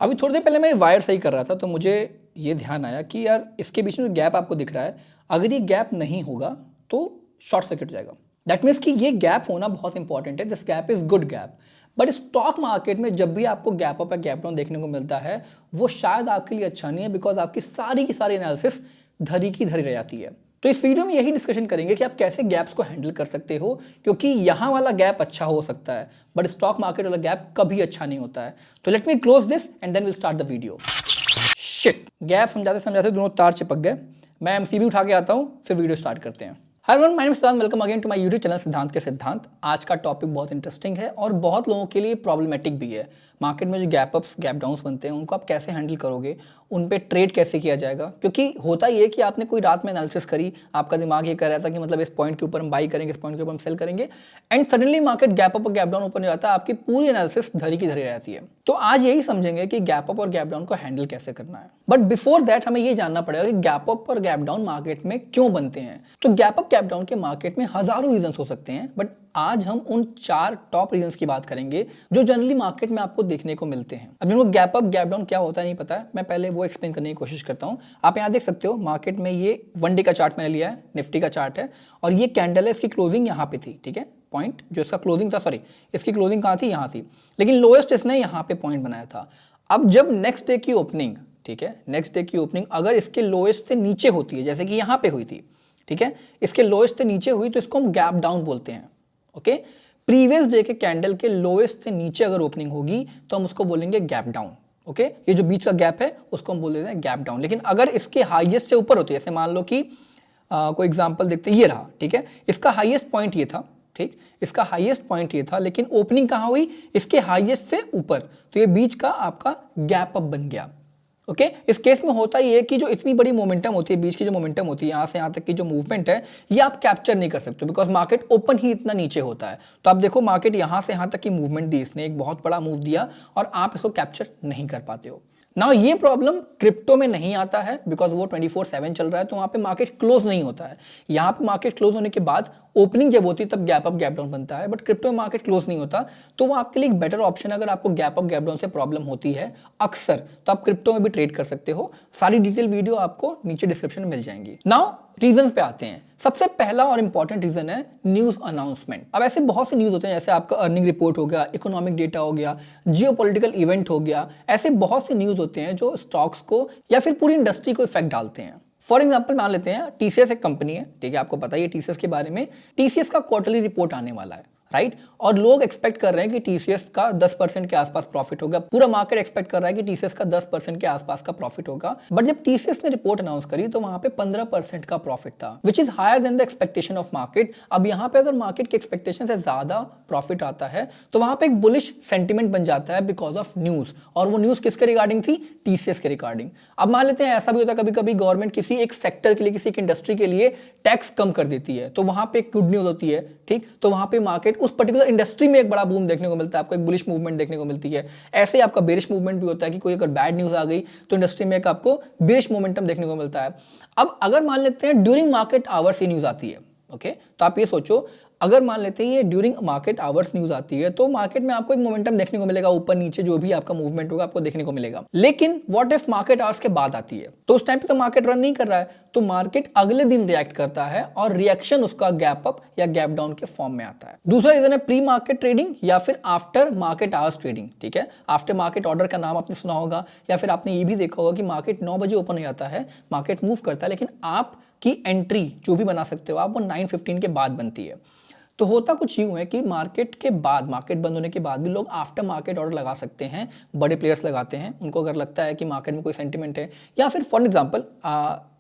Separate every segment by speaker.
Speaker 1: अभी थोड़ी देर पहले मैं वायर सही कर रहा था तो मुझे ये ध्यान आया कि यार इसके बीच में जो गैप आपको दिख रहा है, अगर ये गैप नहीं होगा तो शॉर्ट सर्किट हो जाएगा। दैट मीन्स कि ये गैप होना बहुत इंपॉर्टेंट है। This gap is good gap. But stock market में जब भी आपको गैप अप या गैप डाउन देखने को मिलता है, वो शायद आपके लिए अच्छा नहीं है, बिकॉज आपकी सारी की सारी एनालिसिस धरी की धरी रह जाती है। तो इस वीडियो में यही डिस्कशन करेंगे कि आप कैसे गैप्स को हैंडल कर सकते हो, क्योंकि यहाँ वाला गैप अच्छा हो सकता है बट स्टॉक मार्केट वाला गैप कभी अच्छा नहीं होता है। तो let me close this and then will start the video. Shit, gap समझाते समझाते दोनों तार चिपक गए। मैं एमसीबी उठा के आता हूँ, फिर वीडियो स्टार्ट करते हैं। Hi everyone, my name is Siddhant, welcome again to my YouTube channel Siddhant के सिद्धांत। आज का टॉपिक बहुत इंटरेस्टिंग है और बहुत लोगों के लिए प्रॉब्लमेटिक भी है। मार्केट में जो गैप अप्स गैप डाउन्स बनते हैं उनको आप कैसे हैंडल करोगे, उन पे ट्रेड कैसे किया जाएगा, क्योंकि होता ये कि आपने कोई रात में एनालिसिस करी, आपका दिमाग ये कर रहा था कि मतलब इस पॉइंट के ऊपर हम बाई करेंगे, इस पॉइंट के ऊपर हम सेल करेंगे, and suddenly market gap up और गैप डाउन ओपन हो जाता है, आपकी पूरी एनालिसिस धरी की धरी रहती है। तो आज यही समझेंगे कि गैप अप और गैप डाउन को हैंडल कैसे करना है। बट बिफोर दैट हमें ये जानना पड़ेगा कि गैप अप और गैप डाउन मार्केट में क्यों बनते हैं। तो गैप अप गैप डाउन के मार्केट में हजारों रीजंस हो सकते हैं, बट आज हम उन 4 टॉप रीजंस की बात करेंगे जो जनरली मार्केट में आपको देखने को मिलते हैं। अब जिनको गैप अप गैप डाउन क्या होता है नहीं पता है, मैं पहले वो एक्सप्लेन करने की कोशिश करता हूं। आप यहां देख सकते हो मार्केट में ये 1 डे का चार्ट मैंने लिया है, निफ्टी का चार्ट है, और ये कैंडल है, इसकी क्लोजिंग यहां पे थी, ठीक है। पॉइंट जो इसका क्लोजिंग था, सॉरी इसकी क्लोजिंग कहां थी, यहां थी, लेकिन लोएस्ट इसने यहां पे पॉइंट बनाया था। अब जब नेक्स्ट डे की ओपनिंग, ठीक है, नेक्स्ट डे की ओपनिंग अगर इसके लोएस्ट से नीचे होती है, जैसे कि यहां पे हुई थी, ठीक है, इसके लोएस्ट से नीचे हुई तो इसको हम गैप डाउन बोलते हैं। ओके, प्रीवियस डे के कैंडल के लोएस्ट से नीचे अगर ओपनिंग होगी तो हम उसको बोलेंगे गैप डाउन। ओके, ये जो बीच का गैप है उसको हम बोल देते हैं गैप डाउन। लेकिन अगर इसके हाईएस्ट से ऊपर होती है, जैसे मान लो कि कोई एग्जांपल देखते हैं, ये रहा, ठीक है, इसका हाईएस्ट पॉइंट ये था, ठीक, इसका हाईएस्ट पॉइंट ये था, लेकिन ओपनिंग कहां हुई, इसके हाईएस्ट से ऊपर, तो ये बीच का आपका गैप अप बन गया। ओके, इस केस में होता ये है कि जो इतनी बड़ी मोमेंटम होती है, बीच की जो मोमेंटम होती है, यहां से यहां तक की जो मूवमेंट है, ये आप कैप्चर नहीं कर सकते बिकॉज मार्केट ओपन ही इतना नीचे होता है। तो आप देखो मार्केट यहां से यहां तक की मूवमेंट दी, इसने एक बहुत बड़ा मूव दिया और आप इसको कैप्चर नहीं कर पाते हो। नाउ ये प्रॉब्लम क्रिप्टो में नहीं आता है बिकॉज वो 24/7 चल रहा है, तो वहां पे मार्केट क्लोज नहीं होता है। यहां पे मार्केट क्लोज होने के बाद ओपनिंग जब होती है तब गैप अप गैप डाउन बनता है, बट क्रिप्टो में मार्केट क्लोज नहीं होता, तो वो आपके लिए एक बेटर ऑप्शन है। अगर आपको गैप अप गैप डाउन से प्रॉब्लम होती है अक्सर, तो आप क्रिप्टो में भी ट्रेड कर सकते हो। सारी डिटेल वीडियो आपको नीचे डिस्क्रिप्शन में मिल जाएंगी। नाउ रीजंस पे आते हैं। सबसे पहला और इंपॉर्टेंट रीजन है न्यूज अनाउंसमेंट। अब ऐसे बहुत से न्यूज होते हैं, जैसे आपका अर्निंग रिपोर्ट हो गया, इकोनॉमिक डेटा हो गया, जियोपॉलिटिकल इवेंट हो गया, ऐसे बहुत से न्यूज होते हैं जो स्टॉक्स को या फिर पूरी इंडस्ट्री को इफेक्ट डालते हैं। फॉर एग्जाम्पल मान लेते हैं टीसीएस एक कंपनी है, ठीक है, आपको पता ही है टीसीएस के बारे में। टीसीएस का क्वार्टरली रिपोर्ट आने वाला है, राइट, और लोग एक्सपेक्ट कर रहे हैं कि टीसीएस का 10% के आसपास प्रॉफिट होगा। पूरा मार्केट एक्सपेक्ट कर रहा है कि टीसीएस का 10% के आसपास का प्रॉफिट होगा। बट जब टीसीएस ने रिपोर्ट अनाउंस करी तो वहां पे 15% का प्रॉफिट था, which is higher than the expectation of market. अब यहां पे अगर मार्केट के एक्सपेक्टेशन से ज्यादा प्रॉफिट आता है तो वहां पे एक बुलिश सेंटिमेंट बन जाता है बिकॉज ऑफ न्यूज, और वो न्यूज किसके रिगार्डिंग थी, टीसीएस के रिगार्डिंग। अब मान लेते हैं ऐसा भी होता है कभी कभी गवर्नमेंट किसी एक सेक्टर के लिए, किसी एक इंडस्ट्री के लिए टैक्स कम कर देती है, तो वहां पे एक गुड न्यूज होती है, ठीक, तो वहां पे मार्केट उस पर्टिकुलर इंडस्ट्री में एक बड़ा बूम देखने को मिलता है, आपको एक बुलिश मूवमेंट देखने को मिलती है। ऐसे ही आपका बेरिश मूवमेंट भी होता है कि कोई अगर बैड न्यूज आ गई तो इंडस्ट्री में एक आपको बेरिश मोमेंटम देखने को मिलता है। अब अगर मान लेते हैं ड्यूरिंग मार्केट आवर्स ये न्यूज आती है, ओके, तो आप ये सोचो अगर मान लेते हैं ये ड्यूरिंग मार्केट आवर्स न्यूज आती है तो मार्केट में आपको एक मोमेंटम देखने को मिलेगा, ऊपर नीचे जो भी आपका मूवमेंट होगा आपको देखने को मिलेगा। लेकिन व्हाट इफ मार्केट आवर्स के बाद आती है, तो उस टाइम पे तो मार्केट रन नहीं कर रहा है, तो मार्केट अगले दिन रिएक्ट करता है और रिएक्शन उसका गैप अप या गैप डाउन के फॉर्म में आता है। दूसरा रीजन है प्री मार्केट ट्रेडिंग या फिर आफ्टर मार्केट आवर्स ट्रेडिंग, ठीक है। आफ्टर मार्केट ऑर्डर का नाम आपने सुना होगा, या फिर आपने ये भी देखा होगा कि मार्केट 9 बजे ओपन हो जाता है, मार्केट मूव करता है, लेकिन आपकी एंट्री जो भी बना सकते हो आप वो 9:15 के बाद बनती है। तो होता कुछ यूं है कि मार्केट के बाद, मार्केट बंद होने के बाद भी लोग आफ्टर मार्केट ऑर्डर लगा सकते हैं, बड़े प्लेयर्स लगाते हैं। उनको अगर लगता है कि मार्केट में कोई सेंटिमेंट है, या फिर फॉर एग्जांपल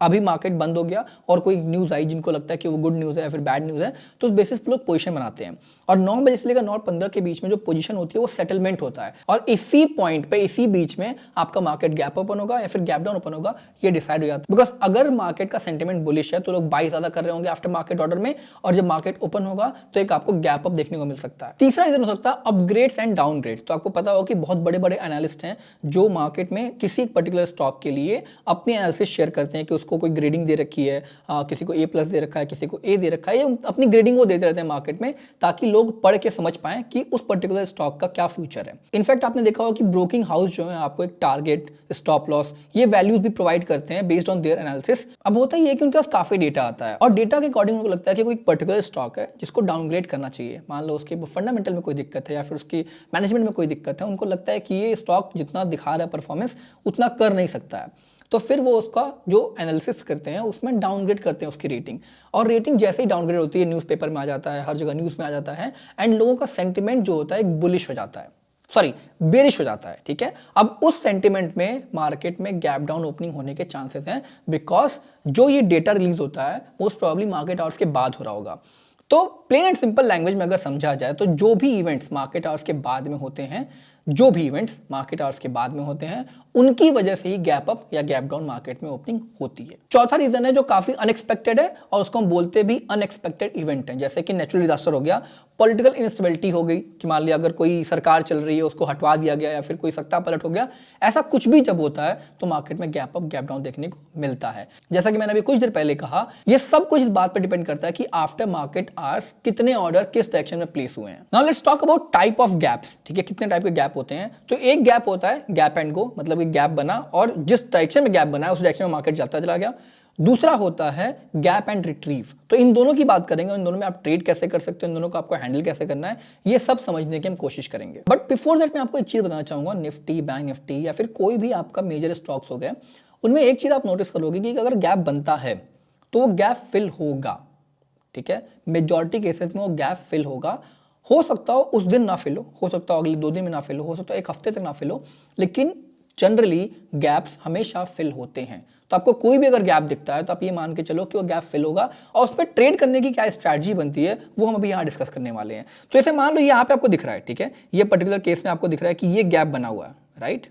Speaker 1: अभी मार्केट बंद हो गया और कोई न्यूज़ आई जिनको लगता है कि वो गुड न्यूज़ है या फिर बैड न्यूज़ है, तो उस बेसिस पे लोग पोजीशन बनाते हैं। और 9 बजे से लेकर 9:15 के बीच में जो पोजीशन होती है वो सेटलमेंट होता है, और इसी पॉइंट पे, इसी बीच में आपका मार्केट गैप ओपन होगा या फिर गैप डाउन ओपन होगा, ये डिसाइड हो जाता है। बिकॉज अगर मार्केट का सेंटिमेंट बुलिश है तो लोग बाई ज्यादा कर रहे होंगे आफ्टर मार्केट ऑर्डर में, और जब मार्केट ओपन होगा तो एक आपको गैप अप देखने को मिल सकता है। तीसरा रीजन हो सकता है अपग्रेड्स एंड डाउनग्रेड। तो आपको पता होगा कि बहुत बड़े बड़े एनालिस्ट हैं जो मार्केट में किसी एक पर्टिकुलर स्टॉक के लिए अपनी एनालिसिस शेयर करते हैं कि उसको कोई ग्रेडिंग दे रखी है, किसी को A+ दे रखा है, किसी को A दे रखा है, ये अपनी ग्रेडिंग वो देते रहते हैं मार्केट में ताकि लोग पढ़ के समझ पाएं कि उस पर्टिकुलर स्टॉक का क्या फ्यूचर है। इनफैक्ट आपने देखा होगा कि ब्रोकिंग हाउस जो है आपको एक टारगेट, स्टॉप लॉस, ये वैल्यूज भी प्रोवाइड करते हैं बेस्ड ऑन देयर एनालिसिस। अब होता ही है कि उनके पास काफी डेटा आता है और डेटा के अकॉर्डिंग उनको लगता है कि कोई पर्टिकुलर स्टॉक है जिसको डाउनग्रेड करना चाहिए। मान लो उसके फंडामेंटल में कोई दिक्कत है या फिर उसकी मैनेजमेंट में कोई दिक्कत है, उनको लगता है कि ये स्टॉक जितना दिखा रहा है परफॉर्मेंस उतना कर नहीं सकता है, तो फिर वो उसका जो एनालिसिस करते हैं उसमें डाउनग्रेड करते हैं उसकी रेटिंग। और रेटिंग जैसे ही डाउनग्रेड होती है न्यूज़पेपर में आ जाता है, हर जगह न्यूज़ में आ जाता है एंड लोगों का सेंटिमेंट जो होता है एक बुलिश हो जाता है, सॉरी बेरिश हो जाता है। ठीक है, अब उस सेंटिमेंट में मार्केट में गैप डाउन ओपनिंग होने के चांसेस हैं बिकॉज जो ये डेटा रिलीज होता है मोस्ट प्रॉब्ली मार्केट आवर्स के बाद हो रहा होगा। तो प्लेन एंड सिंपल लैंग्वेज में अगर समझा जाए तो जो भी इवेंट्स मार्केट आवर्स के बाद में होते हैं, जो भी इवेंट्स मार्केट आवर्स के बाद में होते हैं, उनकी वजह से ही गैप अप या गैप डाउन मार्केट में ओपनिंग होती है। चौथा रीजन है जो काफी अनएक्सपेक्टेड है और उसको हम बोलते भी अनएक्सपेक्टेड इवेंट है, जैसे कि नेचुरल डिजास्टर हो गया, पॉलिटिकल इंस्टेबिलिटी हो गई कि मान लिया अगर कोई सरकार चल रही है उसको हटवा दिया गया या फिर कोई सत्ता पलट हो गया, ऐसा कुछ भी जब होता है तो मार्केट में गैप अप गैप डाउन देखने को मिलता है। जैसा कि मैंने अभी कुछ देर पहले कहा, ये सब कुछ इस बात पर डिपेंड करता है कि आफ्टर मार्केट आवर्स कितने ऑर्डर किस डायरेक्शन में प्लेस हुए हैं। Now let's talk about type of gaps. ठीक है, कितने टाइप के गैप होते हैं। तो एक गैप होता है गैप एंड गो, मतलब कि गैप बना और जिस डायरेक्शन में गैप बना है उस डायरेक्शन में मार्केट जाता चला गया। दूसरा होता है गैप एंड रिट्रीव। तो इन दोनों की बात करेंगे, इन दोनों में आप ट्रेड कैसे कर सकते हो, इन दोनों को आपको हैंडल कैसे करना है, ये सब समझने की हम कोशिश करेंगे। बट बिफोर दैट मैं आपको एक चीज बताना चाहूंगा, निफ्टी, बैंक निफ्टी या फिर कोई भी आपका मेजर स्टॉक्स हो गए, उनमें एक चीज आप नोटिस करोगे कि अगर गैप बनता है तो वो गैप फिल होगा। ठीक है, मेजॉरिटी केसेस में वो गैप फिल होगा। हो सकता हो उस दिन ना फिल हो सकता हो अगले 2 दिन में ना फिल हो सकता हो 1 हफ्ते तक ना फिल हो, लेकिन जनरली गैप्स हमेशा फिल होते हैं। तो आपको कोई भी अगर गैप दिखता है तो आप ये मान के चलो कि वो गैप फिल होगा और उस पर ट्रेड करने की क्या स्ट्रैटेजी बनती है वो हम अभी यहाँ डिस्कस करने वाले हैं। तो ऐसे मान लो यहाँ पे आपको दिख रहा है, ठीक है, ये पर्टिकुलर केस में आपको दिख रहा है कि ये गैप बना हुआ है, राइट।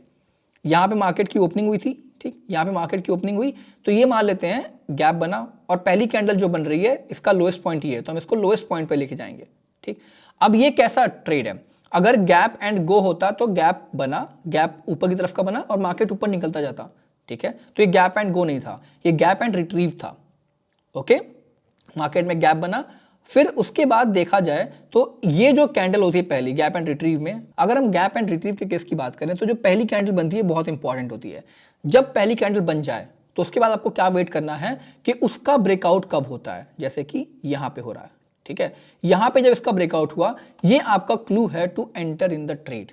Speaker 1: यहाँ पे मार्केट की ओपनिंग हुई थी, ठीक, यहाँ पे मार्केट की ओपनिंग हुई, तो ये मान लेते हैं गैप बना और पहली कैंडल जो बन रही है इसका लोएस्ट पॉइंट ये है, तो हम इसको लोएस्ट पॉइंट पे लेके जाएंगे। ठीक, अब ये कैसा ट्रेड है, अगर गैप एंड गो होता तो गैप बना, गैप ऊपर की तरफ का बना और मार्केट ऊपर निकलता जाता। ठीक है, तो ये गैप एंड गो नहीं था, ये गैप एंड रिट्रीव था। ओके, मार्केट में गैप बना, फिर उसके बाद देखा जाए तो ये जो कैंडल होती है पहली गैप एंड रिट्रीव में, अगर हम गैप एंड रिट्रीव के केस की बात करें तो जो पहली कैंडल बनती है बहुत इंपॉर्टेंट होती है। जब पहली कैंडल बन जाए तो उसके बाद आपको क्या वेट करना है कि उसका ब्रेकआउट कब होता है, जैसे कि यहां पे हो रहा है। ठीक है, यहां पे जब इसका ब्रेकआउट हुआ, ये आपका क्लू है to enter in the trade,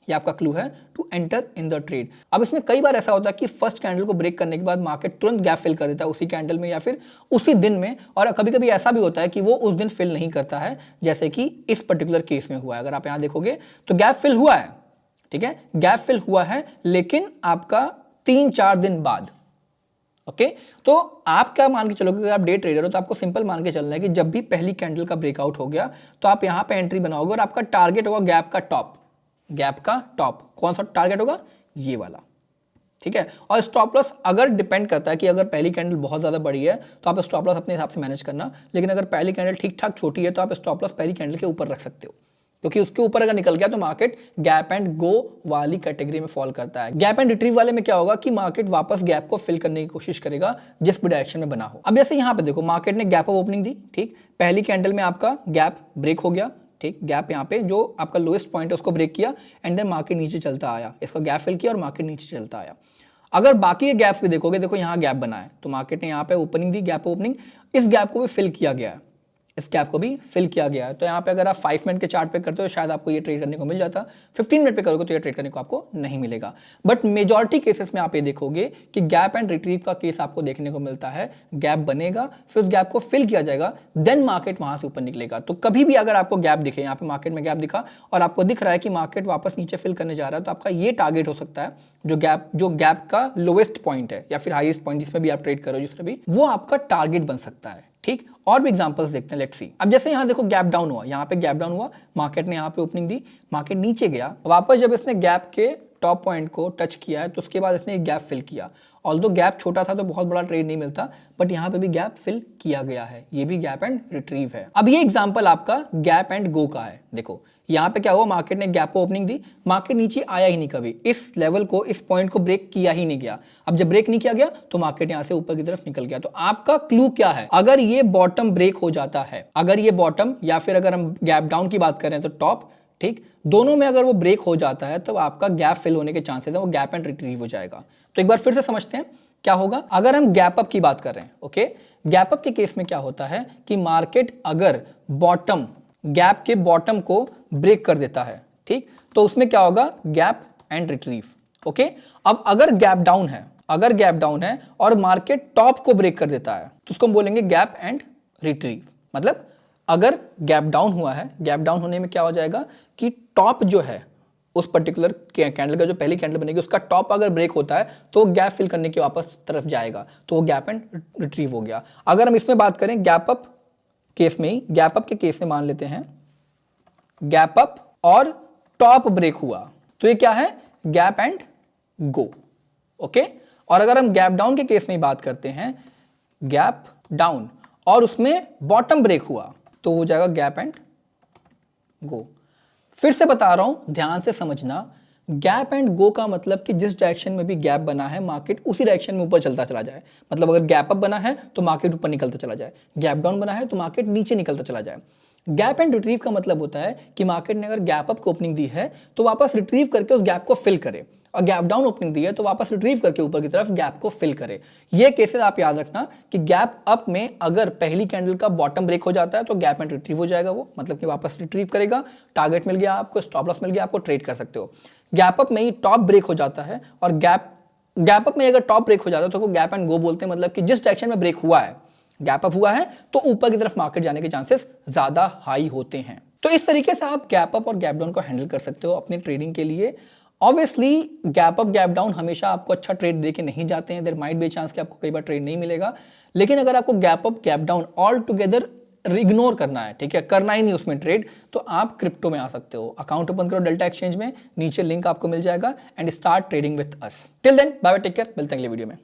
Speaker 1: ये आपका क्लू है to enter in the trade. अब इसमें कई बार ऐसा होता है कि फर्स्ट कैंडल को ब्रेक करने के बाद मार्केट तुरंत गैप फिल कर देता है उसी कैंडल में या फिर उसी दिन में, और कभी कभी ऐसा भी होता है कि वो उस दिन फिल नहीं करता है, जैसे कि इस पर्टिकुलर केस में हुआ है। अगर आप यहां देखोगे तो गैप फिल हुआ है, ठीक है, गैप फिल हुआ है, लेकिन आपका 3-4 दिन बाद। ओके, तो आप क्या मान के चलोगे, अगर आप डे ट्रेडर हो तो आपको सिंपल मान के चलना है कि जब भी पहली कैंडल का ब्रेकआउट हो गया तो आप यहां पे एंट्री बनाओगे और आपका टारगेट होगा गैप का टॉप, गैप का टॉप। कौन सा टारगेट होगा, ये वाला। ठीक है, और स्टॉप लॉस अगर डिपेंड करता है कि अगर पहली कैंडल बहुत ज्यादा बड़ी है तो आप स्टॉप लॉस अपने हिसाब से मैनेज करना, लेकिन अगर पहली कैंडल ठीक ठाक छोटी है तो आप स्टॉप लॉस पहली कैंडल के ऊपर रख सकते हो, क्योंकि उसके ऊपर अगर निकल गया तो मार्केट गैप एंड गो वाली कैटेगरी में फॉल करता है। गैप एंड रिट्रीव वाले में क्या होगा कि मार्केट वापस गैप को फिल करने की कोशिश करेगा जिस भी डायरेक्शन में बना हो। अब जैसे यहां पे देखो मार्केट ने गैप ऑफ ओपनिंग दी, ठीक, पहली कैंडल में आपका गैप ब्रेक हो गया, ठीक, गैप यहाँ पे जो आपका लोएस्ट पॉइंट है उसको ब्रेक किया एंड देन मार्केट नीचे चलता आया, इसका गैप फिल किया और मार्केट नीचे चलता आया। अगर बाकी के गैप्स भी देखोगे, देखो यहाँ गैप बना है तो मार्केट ने यहाँ पे ओपनिंग दी, गैप ओपनिंग, इस गैप को भी फिल किया गया है, इस गैप को भी फिल किया गया है। तो यहाँ पे अगर आप 5 मिनट के चार्ट पे करते हो शायद आपको ये ट्रेड करने को मिल जाता, 15 मिनट पे करोगे तो ये ट्रेड करने को आपको नहीं मिलेगा। बट मेजॉरिटी केसेस में आप ये देखोगे कि गैप एंड रिट्रीव का केस आपको देखने को मिलता है, गैप बनेगा, फिर उस गैप को फिल किया जाएगा, देन मार्केट वहां से ऊपर निकलेगा। तो कभी भी अगर आपको गैप दिखे, यहाँ पे मार्केट में गैप दिखा और आपको दिख रहा है कि मार्केट वापस नीचे फिल करने जा रहा है, तो आपका ये टारगेट हो सकता है जो गैप का लोएस्ट पॉइंट है या फिर हाईएस्ट पॉइंट जिसमें भी आप ट्रेड करो, जिसमें भी, वो आपका टारगेट बन सकता है। ठीक, और भी एग्जांपल्स देखते हैं, लेट्स सी। अब जैसे यहाँ देखो गैप डाउन हुआ, यहाँ पे गैप डाउन हुआ, मार्केट ने यहाँ पे ओपनिंग दी, मार्केट नीचे गया, वापस जब इसने गैप के टॉप पॉइंट को टच किया है तो उसके बाद इसने एक गैप फिल किया। ऑल्दो गैप छोटा था तो बहुत बड़ा ट्रेड नहीं मिलता, बट यहाँ पे भी गैप फिल किया गया है, ये भी गैप एंड रिट्रीव है। अब ये एग्जांपल आपका गैप एंड गो का है। देखो यहाँ पे क्या हुआ, मार्केट ने गैप को ओपनिंग दी, मार्केट नीचे आया ही नहीं कभी, इस लेवल को, इस पॉइंट को ब्रेक किया ही नहीं गया। अब जब ब्रेक नहीं किया गया तो मार्केट यहाँ से ऊपर की तरफ निकल गया। तो आपका क्लू क्या है, अगर ये बॉटम ब्रेक हो जाता है, अगर ये बॉटम या फिर अगर हम गैप डाउन की बात करें तो टॉप, ठीक, दोनों में अगर वो ब्रेक हो जाता है तो आपका गैप फिल होने के चांसेस है, वो गैप एंड रिट्रीव हो जाएगा। तो एक बार फिर से समझते हैं क्या होगा। अगर हम गैप अप की बात कर रहे हैं, ओके, गैप अप के केस में क्या होता है कि मार्केट अगर बॉटम, गैप के बॉटम को ब्रेक कर देता है, ठीक, तो उसमें क्या होगा, गैप एंड रिट्रीव। ओके, अब अगर गैप डाउन है, अगर गैप डाउन है और मार्केट टॉप को ब्रेक कर देता है तो उसको हम बोलेंगे गैप एंड रिट्रीव। मतलब अगर गैप डाउन हुआ है, गैप डाउन होने में क्या हो जाएगा कि टॉप जो है उस पर्टिकुलर कैंडल का, जो पहली कैंडल बनेगी उसका टॉप अगर ब्रेक होता है तो गैप फिल करने की वापस तरफ जाएगा, तो वो गैप एंड रिट्रीव हो गया। अगर हम इसमें बात करें गैप अप केस में ही, गैप अप के केस में मान लेते हैं गैप अप और टॉप ब्रेक हुआ तो ये क्या है, गैप एंड गो। ओके, और अगर हम गैप डाउन के केस में ही बात करते हैं, गैप डाउन और उसमें बॉटम ब्रेक हुआ तो हो जाएगा गैप एंड गो। फिर से बता रहा हूं, ध्यान से समझना, गैप एंड गो का मतलब कि जिस डायरेक्शन में भी गैप बना है मार्केट उसी डायरेक्शन में ऊपर चलता चला जाए। मतलब अगर गैप अप बना है तो मार्केट ऊपर निकलता चला जाए, गैप डाउन बना है तो मार्केट नीचे निकलता चला जाए। गैप एंड रिट्रीव का मतलब होता है कि मार्केट ने अगर गैप अप को ओपनिंग दी है तो वापस रिट्रीव करके उस गैप को फिल करे, और गैप डाउन ओपनिंग दी है तो वापस रिट्रीव करके ऊपर की तरफ गैप को फिल करे। ये केसेस आप याद रखना कि गैप अप में अगर पहली कैंडल का बॉटम ब्रेक हो जाता है तो गैप एंड रिट्रीव हो जाएगा, वो मतलब कि वापस रिट्रीव करेगा, टारगेट मिल गया आपको, स्टॉप लॉस मिल गया, आपको ट्रेड कर सकते हो। गैप अप में ही टॉप ब्रेक हो जाता है और गैप अप में अगर टॉप ब्रेक हो जाता है तो वो गैप एंड गो बोलते हैं, मतलब कि जिस डायरेक्शन में ब्रेक हुआ है, गैप अप हुआ है तो ऊपर की तरफ मार्केट जाने के चांसेस ज्यादा हाई होते हैं। तो इस तरीके से आप गैप अप और गैप डाउन को हैंडल कर सकते हो अपनी ट्रेडिंग के लिए। Obviously gap up gap down हमेशा आपको अच्छा ट्रेड देके नहीं जाते हैं, देयर माइट बी चांस कि आपको कई बार ट्रेड नहीं मिलेगा, लेकिन अगर आपको gap up gap down all together ignore करना है, ठीक है, करना ही नहीं उसमें ट्रेड, तो आप क्रिप्टो में आ सकते हो। अकाउंट ओपन करो डेल्टा एक्सचेंज में, नीचे लिंक आपको मिल जाएगा, and start trading with us. Till then bye bye, take care, मिलते हैं अगले वीडियो में।